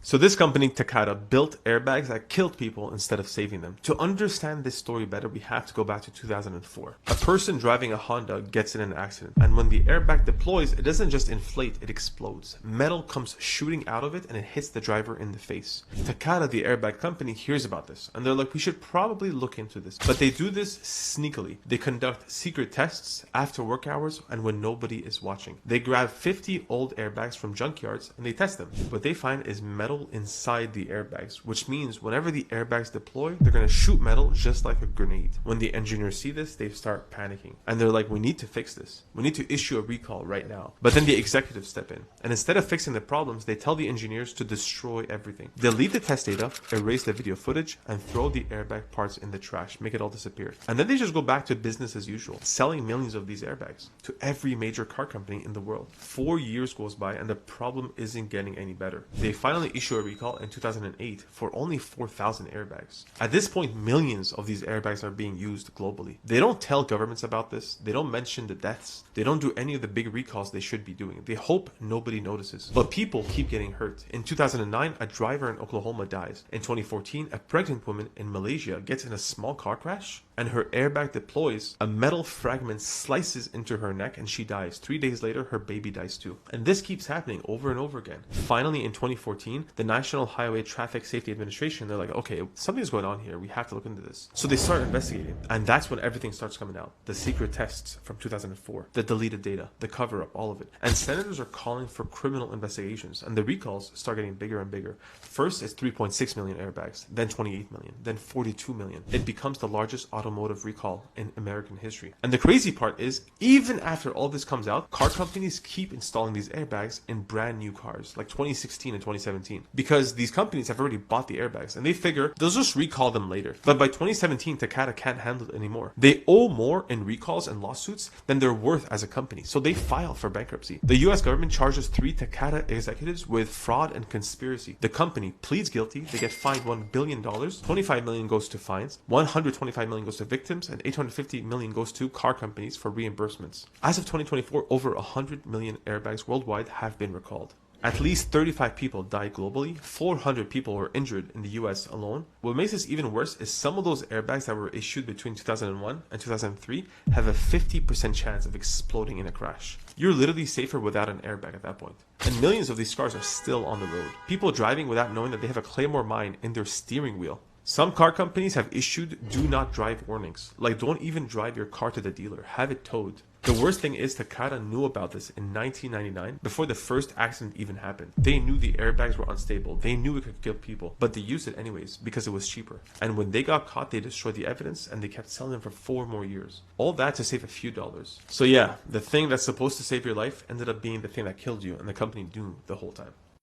So this company, Takata, built airbags that killed people instead of saving them. To understand this story better, we have to go back to 2004. A person driving a Honda gets in an accident, and when the airbag deploys, it doesn't just inflate, it explodes. Metal comes shooting out of it and it hits the driver in the face. Takata, the airbag company, hears about this, and they're like, we should probably look into this. But they do this sneakily. They conduct secret tests after work hours and when nobody is watching. They grab 50 old airbags from junkyards and they test them. What they find is metal inside the airbags, which means whenever the airbags deploy, they're going to shoot metal just like a grenade. When the engineers see this, they start panicking. And they're like, we need to fix this. We need to issue a recall right now. But then the executives step in. And instead of fixing the problems, they tell the engineers to destroy everything. Delete the test data, erase the video footage, and throw the airbag parts in the trash. Make it all disappear. And then they just go back to business as usual, selling millions of these airbags to every major car company in the world. 4 years goes by and the problem isn't getting any better. They finally issue a recall in 2008 for only 4,000 airbags. At this point, millions of these airbags are being used globally. They don't tell governments about this. They don't mention the deaths. They don't do any of the big recalls they should be doing. They hope nobody notices. But people keep getting hurt. In 2009, a driver in Oklahoma dies. In 2014, a pregnant woman in Malaysia gets in a small car crash and her airbag deploys. A metal fragment slices into her neck and she dies. 3 days later, her baby dies too. And this keeps happening over and over again. Finally, in 2014, the National Highway Traffic Safety Administration, they're like, okay, something's going on here. We have to look into this. So they start investigating. And that's when everything starts coming out. The secret tests from 2004, the deleted data, the cover-up, all of it. And senators are calling for criminal investigations. And the recalls start getting bigger and bigger. First, it's 3.6 million airbags, then 28 million, then 42 million. It becomes the largest automotive recall in American history. And the crazy part is, even after all this comes out, car companies keep installing these airbags in brand new cars, like 2016 and 2017. Because these companies have already bought the airbags and they figure they'll just recall them later. But by 2017, Takata can't handle it anymore. They owe more in recalls and lawsuits than they're worth as a company. So they file for bankruptcy. The US government charges 3 Takata executives with fraud and conspiracy. The company pleads guilty. They get fined $1 billion. 25 million goes to fines. 125 million goes to victims and 850 million goes to car companies for reimbursements. As of 2024, over 100 million airbags worldwide have been recalled. At least 35 people died globally, 400 people were injured in the US alone. What makes this even worse is some of those airbags that were issued between 2001 and 2003 have a 50% chance of exploding in a crash. You're literally safer without an airbag at that point. And millions of these cars are still on the road. People driving without knowing that they have a Claymore mine in their steering wheel. Some car companies have issued do not drive warnings. Like, don't even drive your car to the dealer, have it towed. The worst thing is Takata knew about this in 1999 before the first accident even happened. They knew the airbags were unstable. They knew it could kill people, but they used it anyways because it was cheaper. And when they got caught, they destroyed the evidence and they kept selling them for 4 more years. All that to save a few dollars. So yeah, the thing that's supposed to save your life ended up being the thing that killed you, and the company knew the whole time.